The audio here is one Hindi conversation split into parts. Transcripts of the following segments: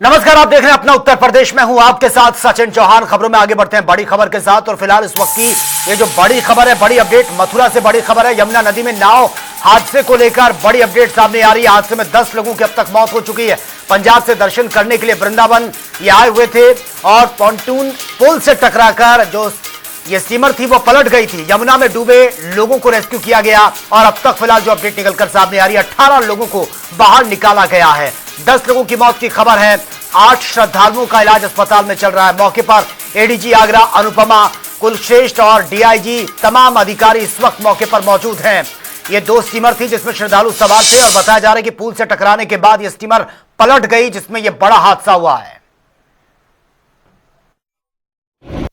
नमस्कार, आप देख रहे हैं अपना उत्तर प्रदेश में हूं आपके साथ सचिन चौहान। खबरों में आगे बढ़ते हैं बड़ी खबर के साथ। और फिलहाल इस वक्त की ये जो बड़ी खबर है, बड़ी अपडेट मथुरा से बड़ी खबर है। यमुना नदी में नाव हादसे को लेकर बड़ी अपडेट सामने आ रही है। हादसे में 10 लोगों की अब तक मौत हो चुकी है। पंजाब से दर्शन करने के लिए वृंदावन ये आए हुए थे और पॉन्टून पुल से टकराकर जो ये स्टीमर थी वो पलट गई थी। यमुना में डूबे लोगों को रेस्क्यू किया गया और अब तक फिलहाल जो अपडेट निकलकर सामने आ रही है, 18 लोगों को बाहर निकाला गया है। 10 लोगों की मौत की खबर है। 8 श्रद्धालुओं का इलाज अस्पताल में चल रहा है। मौके पर एडीजी आगरा अनुपमा कुलश्रेष्ठ और डीआईजी तमाम अधिकारी इस वक्त मौके पर मौजूद हैं। ये 2 स्टीमर थी जिसमें श्रद्धालु सवार थे और बताया जा रहा है कि पुल से टकराने के बाद यह स्टीमर पलट गई, जिसमें यह बड़ा हादसा हुआ है।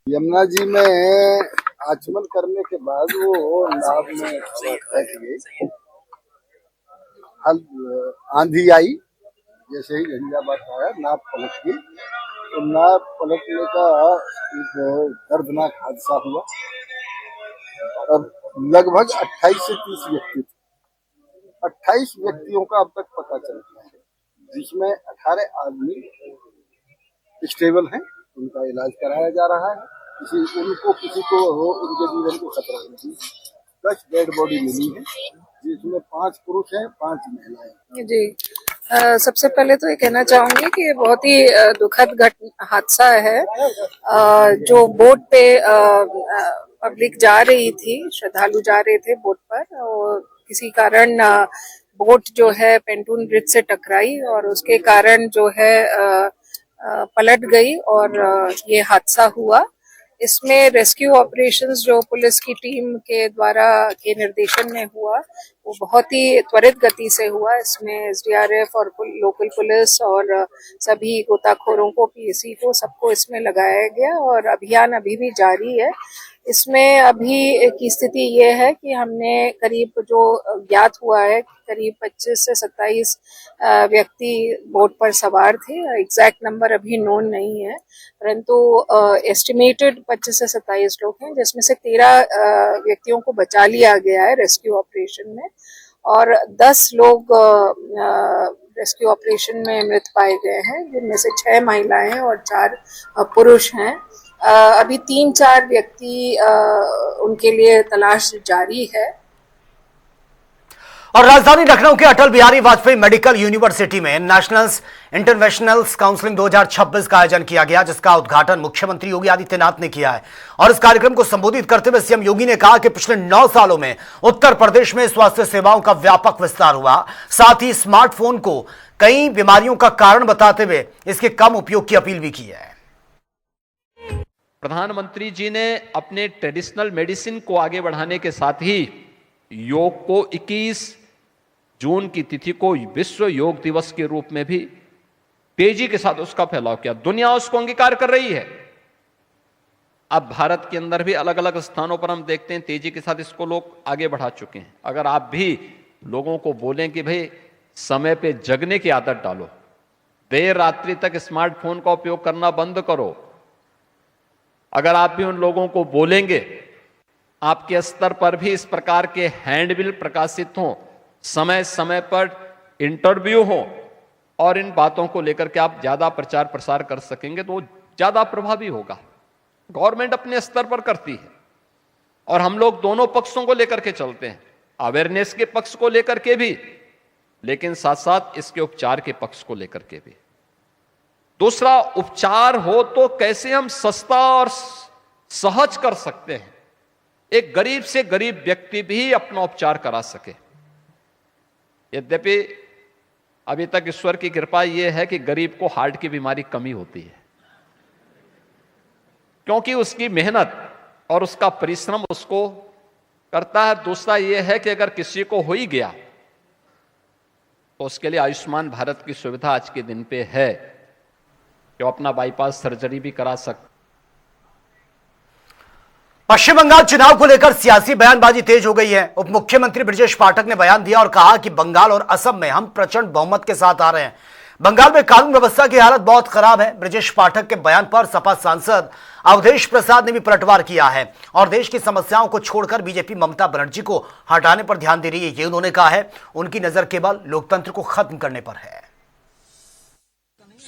यमुना जी में आचमन करने के बाद वो नाव में फंस गई। आंधी आई, जैसे ही झंझावात आया नाव पलट गई। तो नाव पलटने का एक दर्दनाक हादसा हुआ और लगभग 28 से 30 व्यक्ति थे। 28 व्यक्तियों का अब तक पता चल गया है, जिसमें 18 आदमी स्टेबल हैं, उनका इलाज कराया जा रहा है। किसी को उनके जीवन को खतरा नहीं। 10 डेड बॉडी मिली है, जिसमें 5 पुरुष हैं, 5 महिलाएं। जी, सबसे पहले तो ये कहना चाहूंगी कि ये बहुत ही दुखद हादसा है। जो बोट पे पब्लिक जा रही थी, श्रद्धालु जा रहे थे बोट पर, और किसी कारण बोट जो है पेंटून ब्रिज से टकराई और उसके कारण जो है पलट गई और ये हादसा हुआ। इसमें रेस्क्यू ऑपरेशंस जो पुलिस की टीम के द्वारा के निर्देशन में हुआ वो बहुत ही त्वरित गति से हुआ। इसमें एसडीआरएफ और लोकल पुलिस और सभी गोताखोरों को, पीएसी को, सबको इसमें लगाया गया और अभियान अभी भी जारी है। इसमें अभी की स्थिति ये है कि हमने करीब जो ज्ञात हुआ है करीब 25 से 27 व्यक्ति बोट पर सवार थे। एग्जैक्ट नंबर अभी नोन नहीं है, परंतु एस्टिमेटेड 25 से 27 लोग हैं, जिसमें से 13 व्यक्तियों को बचा लिया गया है रेस्क्यू ऑपरेशन में और 10 लोग रेस्क्यू ऑपरेशन में मृत पाए गए हैं, जिनमें से 6 महिलाएं और 4 पुरुष हैं। अभी 3-4 व्यक्ति उनके लिए तलाश जारी है। और राजधानी लखनऊ के अटल बिहारी वाजपेयी मेडिकल यूनिवर्सिटी में नेशनल इंटरनेशनल काउंसलिंग 2026 का आयोजन किया गया, जिसका उद्घाटन मुख्यमंत्री योगी आदित्यनाथ ने किया है। और इस कार्यक्रम को संबोधित करते हुए सीएम योगी ने कहा कि पिछले 9 सालों में उत्तर प्रदेश में स्वास्थ्य सेवाओं का व्यापक विस्तार हुआ। साथ ही स्मार्टफोन को कई बीमारियों का कारण बताते हुए इसके कम उपयोग की अपील भी की है। प्रधानमंत्री जी ने अपने ट्रेडिशनल मेडिसिन को आगे बढ़ाने के साथ ही योग को 21 जून की तिथि को विश्व योग दिवस के रूप में भी तेजी के साथ उसका फैलाव किया। दुनिया उसको अंगीकार कर रही है। अब भारत के अंदर भी अलग अलग स्थानों पर हम देखते हैं तेजी के साथ इसको लोग आगे बढ़ा चुके हैं। अगर आप भी लोगों को बोलें कि भाई समय पे जगने की आदत डालो, देर रात्रि तक स्मार्टफोन का उपयोग करना बंद करो, अगर आप भी उन लोगों को बोलेंगे, आपके स्तर पर भी इस प्रकार के हैंडबिल प्रकाशित हों, समय समय पर इंटरव्यू हो और इन बातों को लेकर के आप ज्यादा प्रचार प्रसार कर सकेंगे तो ज्यादा प्रभावी होगा। गवर्नमेंट अपने स्तर पर करती है और हम लोग दोनों पक्षों को लेकर के चलते हैं, अवेयरनेस के पक्ष को लेकर के भी, लेकिन साथ साथ इसके उपचार के पक्ष को लेकर के भी। दूसरा, उपचार हो तो कैसे हम सस्ता और सहज कर सकते हैं, एक गरीब से गरीब व्यक्ति भी अपना उपचार करा सके। यद्यपि अभी तक ईश्वर की कृपा यह है कि गरीब को हार्ट की बीमारी कमी होती है, क्योंकि उसकी मेहनत और उसका परिश्रम उसको करता है। दूसरा यह है कि अगर किसी को हो ही गया तो उसके लिए आयुष्मान भारत की सुविधा आज के दिन पे है कि वो अपना बाईपास सर्जरी भी करा सकते। पश्चिम बंगाल चुनाव को लेकर सियासी बयानबाजी तेज हो गई है। उप मुख्यमंत्री ब्रजेश पाठक ने बयान दिया और कहा कि बंगाल और असम में हम प्रचंड बहुमत के साथ आ रहे हैं। बंगाल में कानून व्यवस्था की हालत बहुत खराब है। ब्रजेश पाठक के बयान पर सपा सांसद अवधेश प्रसाद ने भी पलटवार किया है और देश की समस्याओं को छोड़कर बीजेपी ममता बनर्जी को हटाने पर ध्यान दे रही है। ये उन्होंने कहा है, उनकी नजर केवल लोकतंत्र को खत्म करने पर है।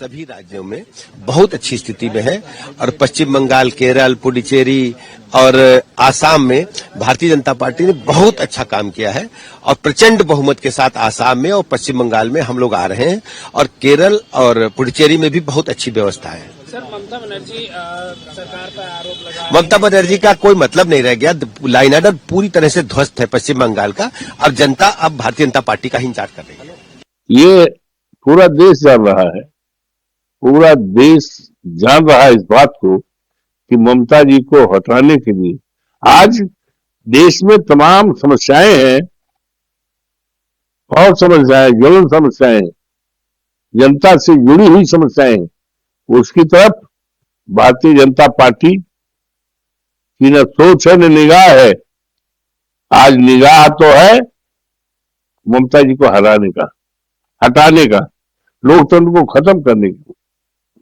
सभी राज्यों में बहुत अच्छी स्थिति में है और पश्चिम बंगाल, केरल, पुडुचेरी और आसाम में भारतीय जनता पार्टी ने बहुत अच्छा काम किया है और प्रचंड बहुमत के साथ आसाम में और पश्चिम बंगाल में हम लोग आ रहे हैं और केरल और पुडुचेरी में भी बहुत अच्छी व्यवस्था है। सर, ममता बनर्जी सरकार पर आरोप लगा, ममता बनर्जी का कोई मतलब नहीं रह गया। लाइन ऑर्डर पूरी तरह से ध्वस्त है पश्चिम बंगाल का। अब जनता अब भारतीय जनता पार्टी का ही इंतजार कर रही है। ये पूरा देश जान रहा है, पूरा देश जान रहा है इस बात को कि ममता जी को हटाने के लिए आज देश में तमाम समस्याएं हैं, बहुत समस्याएं, ज्वलन समस्याएं, जनता से जुड़ी हुई समस्याएं, उसकी तरफ भारतीय जनता पार्टी की न सोच है न निगाह है। आज निगाह तो है ममता जी को हटाने का, लोकतंत्र को खत्म करने की।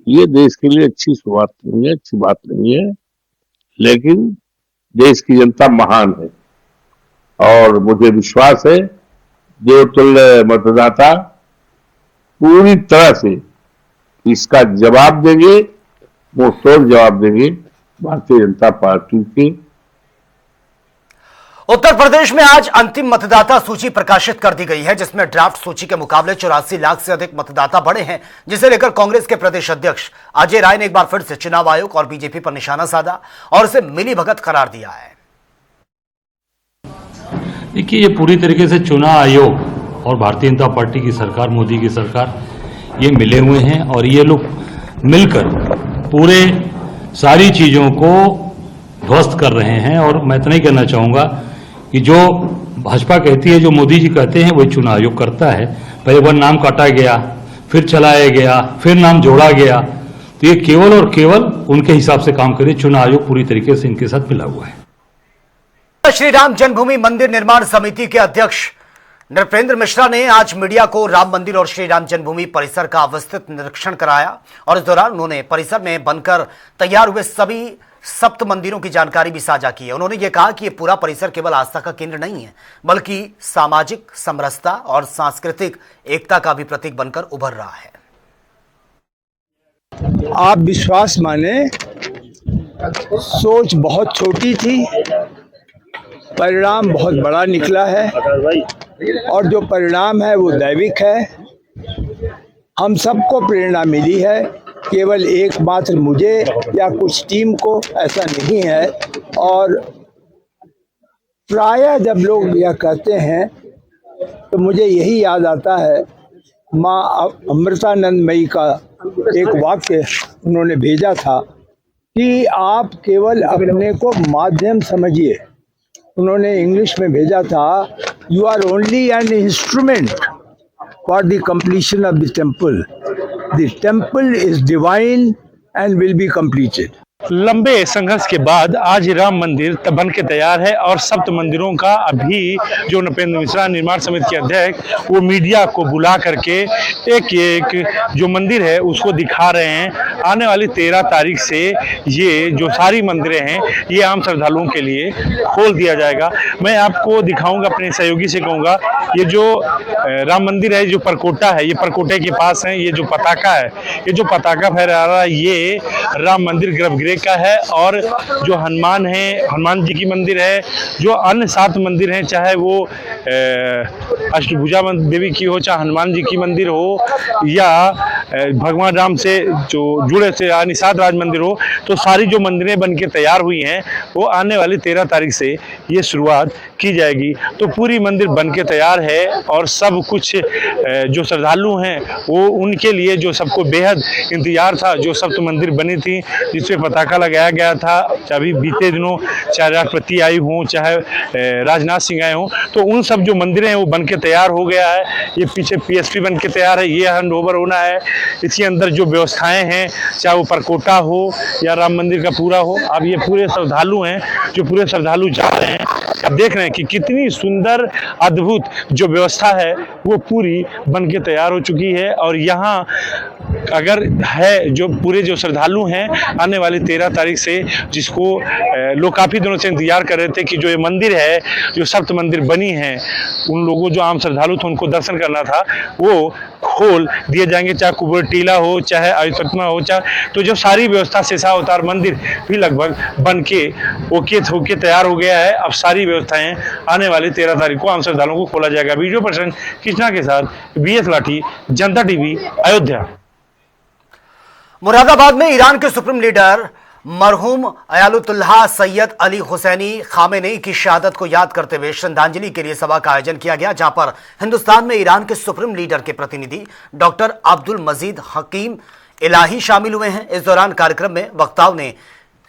ये देश के लिए अच्छी शुरुआत नहीं है, अच्छी बात नहीं है, लेकिन देश की जनता महान है और मुझे विश्वास है देवतुल्य मतदाता पूरी तरह से इसका जवाब देंगे, वो तोड़ जवाब देंगे भारतीय जनता पार्टी के। उत्तर प्रदेश में आज अंतिम मतदाता सूची प्रकाशित कर दी गई है, जिसमें ड्राफ्ट सूची के मुकाबले 84 लाख से अधिक मतदाता बढ़े हैं, जिसे लेकर कांग्रेस के प्रदेश अध्यक्ष अजय राय ने एक बार फिर से चुनाव आयोग और बीजेपी पर निशाना साधा और उसे मिलीभगत करार दिया है। देखिए, ये पूरी तरीके से चुनाव आयोग और भारतीय जनता पार्टी की सरकार, मोदी की सरकार, ये मिले हुए हैं और ये लोग मिलकर पूरे सारी चीजों को ध्वस्त कर रहे हैं। और मैं इतना ही कहना चाहूंगा कि जो भाजपा कहती है, जो मोदी जी कहते हैं, वही चुनाव आयोग करता है। पहले वह नाम काटा गया, फिर चलाया गया, फिर नाम जोड़ा गया, तो ये केवल और केवल उनके हिसाब से काम करे। चुनाव आयोग पूरी तरीके से इनके साथ मिला हुआ है। श्री राम जन्मभूमि मंदिर निर्माण समिति के अध्यक्ष नृपेंद्र मिश्रा ने आज मीडिया को राम मंदिर और श्री राम जन्मभूमि परिसर का विस्तृत निरीक्षण कराया और इस दौरान उन्होंने परिसर में बनकर तैयार हुए सभी सप्त मंदिरों की जानकारी भी साझा की है। उन्होंने ये कहा कि ये पूरा परिसर केवल आस्था का केंद्र नहीं है, बल्कि सामाजिक समरसता और सांस्कृतिक एकता का भी प्रतीक बनकर उभर रहा है। आप विश्वास माने, सोच बहुत छोटी थी, परिणाम बहुत बड़ा निकला है और जो परिणाम है वो दैविक है। हम सबको प्रेरणा मिली है, केवल एकमात्र मुझे या कुछ टीम को ऐसा नहीं है। और प्रायः जब लोग यह कहते हैं तो मुझे यही याद आता है, माँ अमृतानंदमयी का एक वाक्य उन्होंने भेजा था कि आप केवल अपने को माध्यम समझिए। उन्होंने इंग्लिश में भेजा था, you are only an instrument for the completion of the temple. The temple is divine and will be completed. लंबे संघर्ष के बाद आज राम मंदिर बन के तैयार है और सप्त मंदिरों का अभी जो नृपेंद्र मिश्रा निर्माण समिति के अध्यक्ष, वो मीडिया को बुला करके एक एक जो मंदिर है उसको दिखा रहे हैं। आने वाली 13 तारीख से ये जो सारी मंदिरें हैं ये आम श्रद्धालुओं के लिए खोल दिया जाएगा। मैं आपको दिखाऊंगा, अपने सहयोगी से कहूँगा, ये जो राम मंदिर है, जो परकोटा है, ये परकोटे के पास है, ये जो पताका है, ये जो पताका फहरा रहा है, ये राम मंदिर गर्भगृह का है। और जो हनुमान है, हनुमान जी की मंदिर है, जो अन्य 7 मंदिर हैं, चाहे वो अष्टभुजा देवी की हो, चाहे हनुमान जी की मंदिर हो, या भगवान राम से जो जुड़े से यानी 7 राज मंदिर हो, तो सारी जो मंदिरें बन के तैयार हुई हैं वो आने वाली 13 तारीख से ये शुरुआत की जाएगी। तो पूरी मंदिर बन के तैयार है और सब कुछ जो श्रद्धालु हैं वो उनके लिए जो सबको बेहद इंतजार था, जो सप्त मंदिर बनी थी जिसपे पताका लगाया गया था, चाहे बीते दिनों चाहे राष्ट्रपति आई हों, चाहे राजनाथ सिंह आए हों, तो उन सब जो मंदिरें हैं वो बन के तैयार हो गया है। ये पीछे PSP बन के तैयार है, ये हैंड ओवर होना है। इसके अंदर जो व्यवस्थाएं हैं, चाहे वो परकोटा हो या राम मंदिर का पूरा हो, अब ये पूरे श्रद्धालु हैं, जो पूरे श्रद्धालु जा रहे हैं, अब देख रहे हैं कि कितनी सुंदर अद्भुत जो व्यवस्था है वो पूरी बन के तैयार हो चुकी है। और यहाँ अगर है जो पूरे जो श्रद्धालु हैं आने वाली 13 तारीख से, जिसको लोग काफ़ी दिनों से इंतजार कर रहे थे कि जो ये मंदिर है, जो सप्त मंदिर बनी है, उन लोगों जो आम श्रद्धालु थे उनको दर्शन करना था, वो खोल दिए जाएंगे, चाहे कुबेर टीला हो, चाहे आयुष्मा हो, चाहे तो जो सारी व्यवस्था शेषावतार मंदिर भी लगभग बन के ओके होके तैयार हो गया है। अब सारी व्यवस्थाएं आने वाली 13 तारीख को आम श्रद्धालुओं को खोला जाएगा। वीडियो पर्सन कृष्णा के साथ BS लाठी, जनता टीवी, अयोध्या। मुरादाबाद में ईरान के सुप्रीम लीडर मरहूम अयातुल्लाह सैयद अली हुसैनी खामेनेई की शहादत को याद करते हुए श्रद्धांजलि के लिए सभा का आयोजन किया गया, जहां पर हिंदुस्तान में ईरान के सुप्रीम लीडर के प्रतिनिधि डॉक्टर अब्दुल मजीद हकीम इलाही शामिल हुए हैं। इस दौरान कार्यक्रम में वक्ताओं ने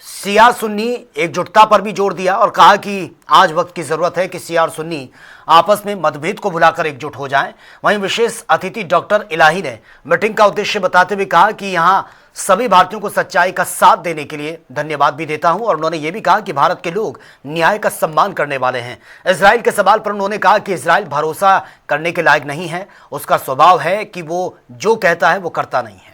शिया सुन्नी एकजुटता पर भी जोर दिया और कहा कि आज वक्त की जरूरत है कि शिया और सुन्नी आपस में मतभेद को भुलाकर एकजुट हो जाएं। वहीं विशेष अतिथि डॉक्टर इलाही ने मीटिंग का उद्देश्य बताते हुए कहा कि यहां सभी भारतीयों को सच्चाई का साथ देने के लिए धन्यवाद भी देता हूं और उन्होंने ये भी कहा कि भारत के लोग न्याय का सम्मान करने वाले हैं। इजराइल के सवाल पर उन्होंने कहा कि इजराइल भरोसा करने के लायक नहीं है, उसका स्वभाव है कि वो जो कहता है वो करता नहीं है।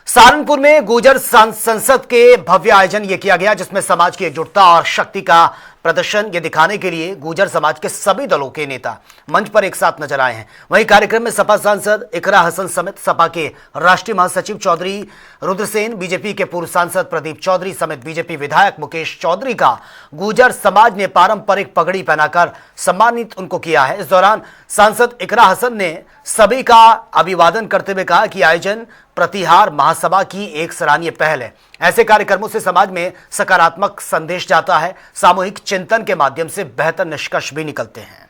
सहारनपुर में गुर्जर संसद के भव्य आयोजन ये किया गया, जिसमें समाज की एकजुटता और शक्ति का प्रदर्शन ये दिखाने के लिए गुर्जर समाज के सभी दलों के नेता मंच पर एक साथ नजर आए हैं। वहीं कार्यक्रम में सपा सांसद इकरा हसन समेत सपा के राष्ट्रीय महासचिव चौधरी रुद्रसेन, बीजेपी के पूर्व सांसद प्रदीप चौधरी समेत बीजेपी विधायक मुकेश चौधरी का गुर्जर समाज ने पारंपरिक पगड़ी पहनाकर सम्मानित उनको किया है। इस दौरान सांसद इकरा हसन ने सभी का अभिवादन करते हुए कहा कि आयोजन प्रतिहार महासभा की एक सराहनीय पहल है। ऐसे कार्यक्रमों से समाज में सकारात्मक संदेश जाता है, सामूहिक चिंतन के माध्यम से बेहतर निष्कर्ष भी निकलते हैं।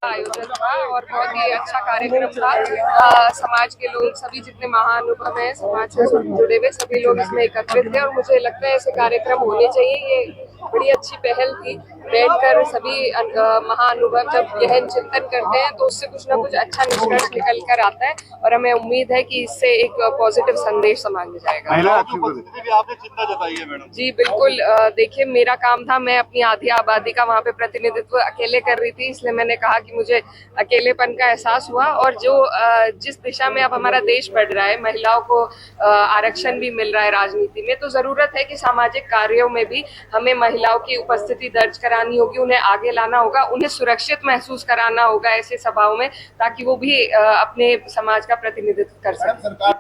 आयोजन था और बहुत ही अच्छा कार्यक्रम था। समाज के लोग सभी जितने महाअनुभव हैं, समाज से जुड़े हुए सभी लोग इसमें एकत्रित थे और मुझे लगता है ऐसे कार्यक्रम होने चाहिए। ये बड़ी अच्छी पहल थी। बैठकर सभी महाअनुभव जब गहन चिंतन करते हैं तो उससे कुछ ना कुछ अच्छा निष्कर्ष निकल कर आता है और हमें उम्मीद है कि इससे एक पॉजिटिव संदेश समाज में जाएगा। आपने चिंता जताई है मैडम? जी बिल्कुल। देखिए, मेरा काम था, मैं अपनी आधी आबादी का वहाँ पे प्रतिनिधित्व अकेले कर रही थी, इसलिए मैंने कहा कि मुझे अकेलेपन का एहसास हुआ। और जो जिस दिशा में अब हमारा देश बढ़ रहा है, महिलाओं को आरक्षण भी मिल रहा है राजनीति में, तो जरूरत है कि सामाजिक कार्यों में भी हमें महिलाओं की उपस्थिति दर्ज करानी होगी, उन्हें आगे लाना होगा, उन्हें सुरक्षित महसूस कराना होगा ऐसे सभाओं में, ताकि वो भी अपने समाज का प्रतिनिधित्व कर सकें।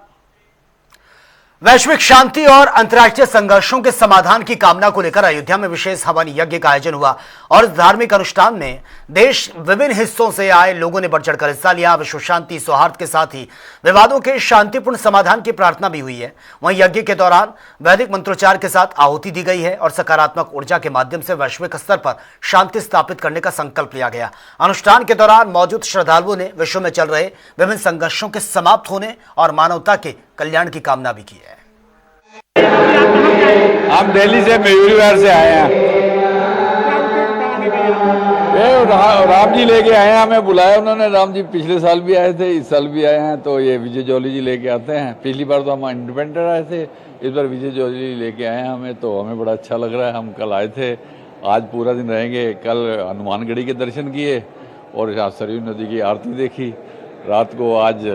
वैश्विक शांति और अंतर्राष्ट्रीय संघर्षों के समाधान की कामना को लेकर अयोध्या में विशेष हवन यज्ञ का आयोजन हुआ और इस धार्मिक अनुष्ठान में देश विभिन्न हिस्सों से आए लोगों ने बढ़ चढ़कर हिस्सा लिया। विश्व शांति सौहार्द के साथ ही विवादों के शांतिपूर्ण समाधान की प्रार्थना भी हुई है। वहीं यज्ञ के दौरान वैदिक मंत्रोच्चार के साथ आहुति दी गई है और सकारात्मक ऊर्जा के माध्यम से वैश्विक स्तर पर शांति स्थापित करने का संकल्प लिया गया। अनुष्ठान के दौरान मौजूद श्रद्धालुओं ने विश्व में चल रहे विभिन्न संघर्षों के समाप्त होने और मानवता के कल्याण की कामना भी की है। हम दिल्ली से मयूरी विहार से आए हैं। राम जी लेके आए हैं, हमें बुलाया उन्होंने। राम जी पिछले साल भी आए थे, इस साल भी आए हैं, तो ये विजय जौली जी लेके आते हैं। पिछली बार तो हम इंडिपेंडेंट आए थे, इस बार विजय जौली जी लेके आए हैं हमें, तो हमें बड़ा अच्छा लग रहा है। हम कल आए थे, आज पूरा दिन रहेंगे। कल हनुमानगढ़ी के दर्शन किए और यहाँ सरयू नदी की आरती देखी। रात को आज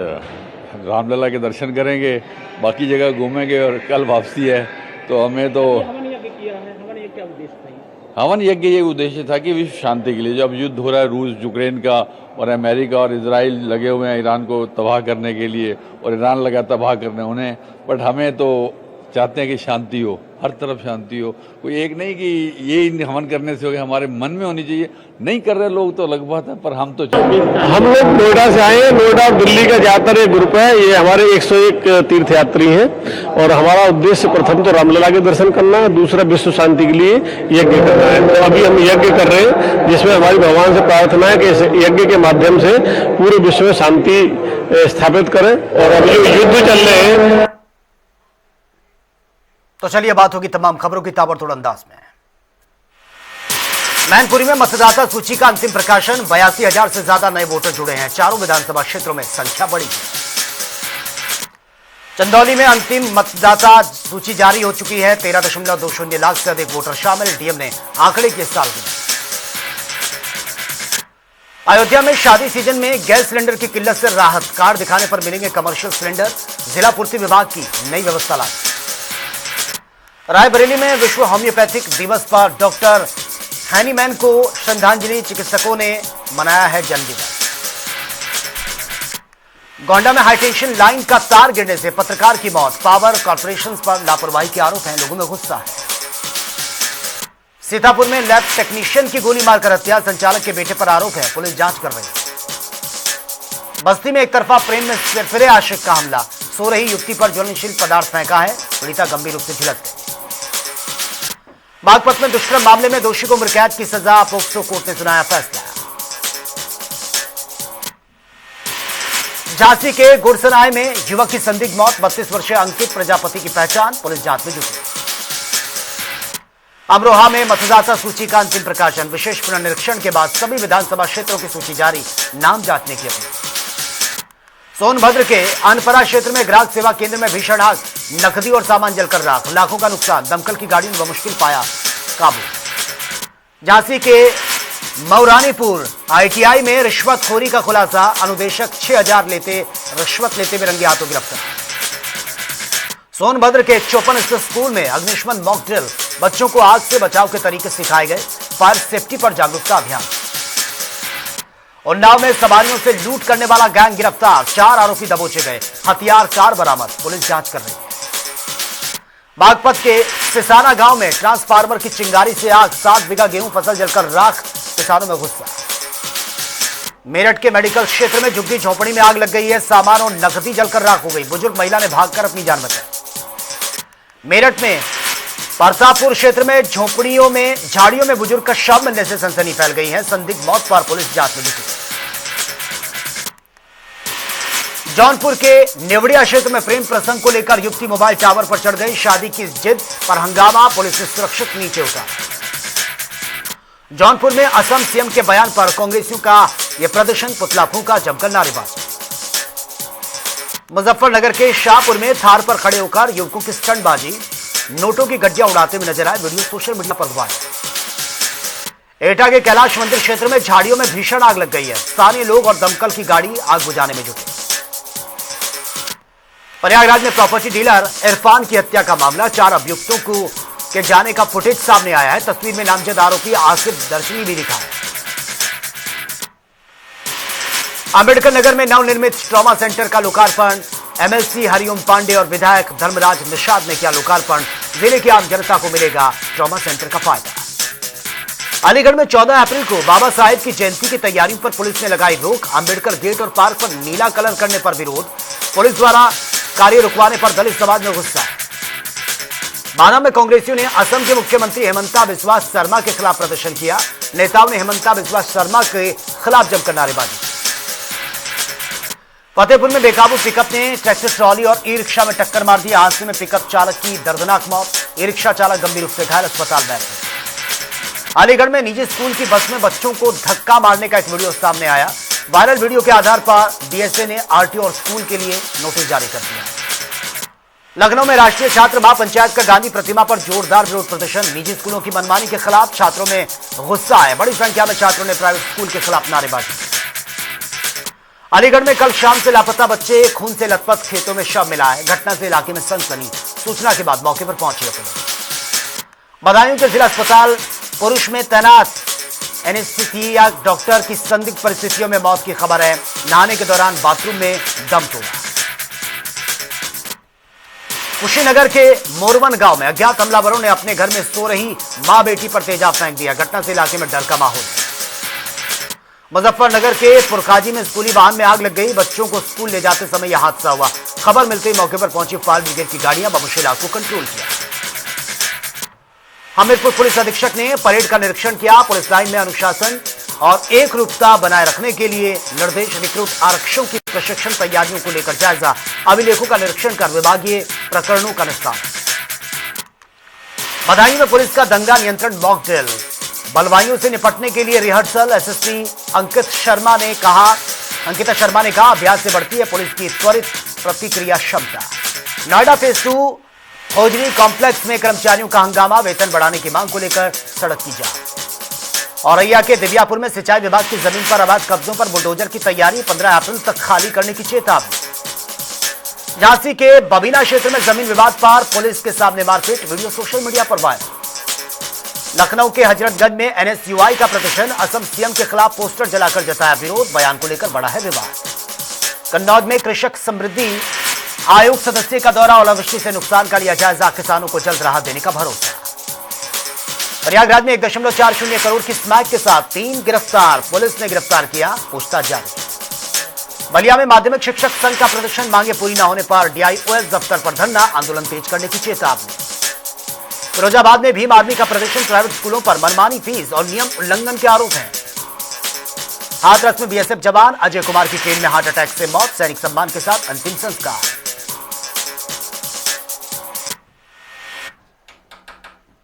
रामलला के दर्शन करेंगे, बाकी जगह घूमेंगे और कल वापसी है। तो हमें तो हवन यज्ञ ये उद्देश्य था कि विश्व शांति के लिए, जब युद्ध हो रहा है रूस यूक्रेन का और अमेरिका और इजराइल लगे हुए हैं ईरान को तबाह करने के लिए और ईरान लगा तबाह करने उन्हें, बट हमें तो चाहते हैं कि शांति हो, हर तरफ शांति हो। कोई एक नहीं कि ये हवन करने से हो गया, हमारे मन में होनी चाहिए। नहीं कर रहे लोग तो अलग बात है, पर हम तो हम लोग नोएडा से आए हैं। नोएडा और दिल्ली का ज्यादातर एक ग्रुप है। ये हमारे 101 तीर्थयात्री हैं और हमारा उद्देश्य प्रथम तो रामलला के दर्शन करना है, दूसरा विश्व शांति के लिए यज्ञ करना है। तो अभी हम यज्ञ कर रहे हैं, जिसमें हमारी भगवान से प्रार्थना है कि इस यज्ञ के माध्यम से पूरे विश्व में शांति स्थापित करें। और अभी जो युद्ध चल रहे हैं, तो चलिए बात होगी तमाम खबरों की ताबड़तोड़ अंदाज में। मैनपुरी में मतदाता सूची का अंतिम प्रकाशन, 82,000 से ज्यादा नए वोटर जुड़े हैं। चारों विधानसभा क्षेत्रों में संख्या बढ़ी है। चंदौली में अंतिम मतदाता सूची जारी हो चुकी है। 13.20 लाख से अधिक वोटर शामिल। डीएम ने आंकड़े के साल अयोध्या में शादी सीजन में गैस सिलेंडर की किल्लत से राहत, कार्ड दिखाने पर मिलेंगे कमर्शियल सिलेंडर, जिला पूर्ति विभाग की नई व्यवस्था लागू। रायबरेली में विश्व होम्योपैथिक दिवस पर डॉक्टर हैनीमैन को श्रद्धांजलि, चिकित्सकों ने मनाया है जन्मदिन। गोंडा में हाईटेंशन लाइन का तार गिरने से पत्रकार की मौत, पावर कॉर्पोरेशन पर लापरवाही के आरोप हैं, लोगों में गुस्सा है। सीतापुर में लैब टेक्नीशियन की गोली मारकर हत्या, संचालक के बेटे पर आरोप है, पुलिस जांच कर रही है। बस्ती में एक तरफा प्रेम में फिरे आशिक का हमला, सो रही युवती पर ज्वलनशील पदार्थ फेंका है, पीड़िता गंभीर रूप से झुलस गई। बागपत में दुष्कर्म मामले में दोषी को उम्र कैद की सजा, पोक्सो कोर्ट ने सुनाया फैसला। झांसी के गुड़सराय में युवक की संदिग्ध मौत, 32 वर्षीय अंकित प्रजापति की पहचान, पुलिस जांच में जुटी। अमरोहा में मतदाता सूची का अंतिम प्रकाशन, विशेष पुनर्निरीक्षण के बाद सभी विधानसभा क्षेत्रों की सूची जारी, नाम जांचने की अपील। सोनभद्र के अनपरा क्षेत्र में ग्राहक सेवा केंद्र में भीषण आग, नकदी और सामान जलकर राख, लाखों का नुकसान, दमकल की गाड़ी ने बमुश्किल पाया काबू। झांसी के मौरानीपुर आईटीआई में रिश्वतखोरी का खुलासा, अनुदेशक 6000 रिश्वत लेते हुए रंगे हाथों गिरफ्तार। सोनभद्र के चौपन स्थित स्कूल में अग्निशमन मॉक ड्रिल, बच्चों को आग से बचाव के तरीके सिखाए गए, फायर सेफ्टी पर जागरूकता अभियान। उन्नाव में सवारियों से लूट करने वाला गैंग गिरफ्तार, 4 आरोपी दबोचे गए, हथियार कार बरामद, पुलिस जांच कर रही है। बागपत के सिसाना गांव में ट्रांसफार्मर की चिंगारी से आग, 7 बीघा गेहूं फसल जलकर राख, किसानों में गुस्सा। मेरठ के मेडिकल क्षेत्र में झुग्गी झोपड़ी में आग लग गई है, सामान और नकदी जलकर राख हो गई, बुजुर्ग महिला ने भागकर अपनी जान बचाई। मेरठ में परतापुर क्षेत्र में झोपड़ियों में झाड़ियों में बुजुर्ग का शव मिलने से सनसनी फैल गई है, संदिग्ध मौत पर पुलिस जांच में जुटी। जौनपुर के नेवड़िया क्षेत्र में प्रेम प्रसंग को लेकर युवती मोबाइल टावर पर चढ़ गई, शादी की जिद पर हंगामा, पुलिस ने सुरक्षित नीचे उतारा। जौनपुर में असम सीएम के बयान पर कांग्रेसियों का यह प्रदर्शन, पुतला फूंका, जमकर नारेबाजी। मुजफ्फरनगर के शाहपुर में थार पर खड़े होकर युवकों की स्टंटबाजी, नोटों की गड्डियां उड़ाते हुए नजर आए, वीडियो सोशल मीडिया पर वायरल। एटा के कैलाश मंदिर क्षेत्र में झाड़ियों में भीषण आग लग गई है, स्थानीय लोग और दमकल की गाड़ी आग बुझाने में जुटे। प्रयागराज में प्रॉपर्टी डीलर इरफान की हत्या का मामला, 4 अभियुक्तों को के जाने का फुटेज सामने आया है, तस्वीर में नामजद आरोपी आसिफ दर्शनी भी दिखा है। अंबेडकर नगर में नवनिर्मित ट्रॉमा सेंटर का लोकार्पण, एमएलसी हरिओम पांडे और विधायक धर्मराज निषाद ने किया लोकार्पण, जिले की आम जनता को मिलेगा ट्रॉमा सेंटर का फायदा। अलीगढ़ में 14 अप्रैल को बाबा साहेब की जयंती की तैयारियों पर पुलिस ने लगाई रोक, अंबेडकर गेट और पार्क पर नीला कलर करने पर विरोध, पुलिस द्वारा कार्य रुकवाने पर दलित समाज में गुस्सा। बाना में कांग्रेसियों ने असम के मुख्यमंत्री हेमंता बिस्वा शर्मा के खिलाफ प्रदर्शन किया, नेताओं ने हेमंता बिस्वा शर्मा के खिलाफ जमकर नारेबाजी। फतेहपुर में बेकाबू पिकअप ने ट्रैक्टर ट्रॉली और ई रिक्शा में टक्कर मार दी, हादसे में पिकअप चालक की दर्दनाक मौत, ई रिक्शा चालक गंभीर रूप से घायल, अस्पताल में। अलीगढ़ में निजी स्कूल की बस में बच्चों को धक्का मारने का एक वीडियो सामने आया, वायरल वीडियो के आधार पर डीएसए ने आरटीओ और स्कूल के लिए नोटिस जारी कर दिया। लखनऊ में राष्ट्रीय छात्र महापंचायत का गांधी प्रतिमा पर जोरदार विरोध प्रदर्शन, निजी स्कूलों की मनमानी के खिलाफ छात्रों में गुस्सा है, बड़ी संख्या में छात्रों ने प्राइवेट स्कूल के खिलाफ नारेबाजी। अलीगढ़ में कल शाम से लापता बच्चे, खून से लथपथ खेतों में शव मिला है, घटना से इलाके में सनसनी, सूचना के बाद मौके पर पहुंची पुलिस। बदायूं के जिला अस्पताल पुरुष में तैनात एनेस्थीसिया डॉक्टर की संदिग्ध परिस्थितियों में मौत की खबर है, नहाने के दौरान बाथरूम में दम तोड़ा। कुशीनगर के मोरवन गांव में अज्ञात हमलावरों ने अपने घर में सो रही मां बेटी पर तेजाब फेंक दिया, घटना से इलाके में डर का माहौल है। मुजफ्फरनगर के पुरकाजी में स्कूली वाहन में आग लग गई, बच्चों को स्कूल ले जाते समय यह हादसा हुआ, खबर मिलते ही मौके पर पहुंची फायर ब्रिगेड की गाड़ियां बमुश्किल आग को कंट्रोल किया। हमीरपुर पुलिस अधीक्षक ने परेड का निरीक्षण किया, पुलिस लाइन में अनुशासन और एक रूपता बनाए रखने के लिए निर्देश, रिक्रूट आरक्षकों की प्रशिक्षण तैयारियों को लेकर जायजा, अभिलेखों का निरीक्षण कर विभागीय प्रकरणों का निस्तारण। बदायूं में पुलिस का दंगा नियंत्रण मॉक ड्रिल, बलवाइयों से निपटने के लिए रिहर्सल, एसएसपी अंकिता शर्मा ने कहा अभ्यास से बढ़ती है पुलिस की त्वरित प्रतिक्रिया क्षमता। नोएडा फेज 2 खोजनी कॉम्प्लेक्स में कर्मचारियों का हंगामा, वेतन बढ़ाने की मांग को लेकर सड़क की जाम। औरैया के दिव्यापुर में सिंचाई विभाग की जमीन पर अवैध कब्जों पर बुलडोजर की तैयारी, 15 अप्रैल तक खाली करने की चेतावनी। झांसी के बबीना क्षेत्र में जमीन विवाद पर पुलिस के सामने मारपीट, वीडियो सोशल मीडिया पर वायरल। लखनऊ के हजरतगंज में एनएसयूआई का प्रदर्शन, असम सीएम के खिलाफ पोस्टर जलाकर जताया विरोध, बयान को लेकर बढ़ा है विवाद। कन्नौज में कृषक समृद्धि आयोग सदस्य का दौरा, ओलावृष्टि से नुकसान का लिया जायजा, किसानों को जल्द राहत देने का भरोसा। प्रयागराज में 1.40 करोड़ की स्मैक के साथ 3 गिरफ्तार, पुलिस ने गिरफ्तार किया, पूछताछ जारी। बलिया में माध्यमिक शिक्षक संघ का प्रदर्शन, मांगे पूरी न होने पर डीआईओएस दफ्तर पर धरना, आंदोलन तेज करने की चेतावनी। फिरोजाबाद में भीम आर्मी का प्रदर्शन, प्राइवेट स्कूलों पर मनमानी फीस और नियम उल्लंघन के आरोप हैं। हाथरस में बीएसएफ जवान अजय कुमार की ट्रेन में हार्ट अटैक से मौत, सैनिक सम्मान के साथ अंतिम संस्कार।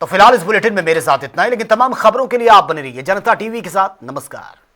तो फिलहाल इस बुलेटिन में मेरे साथ इतना ही, लेकिन तमाम खबरों के लिए आप बने रहिए जनता टीवी के साथ। नमस्कार।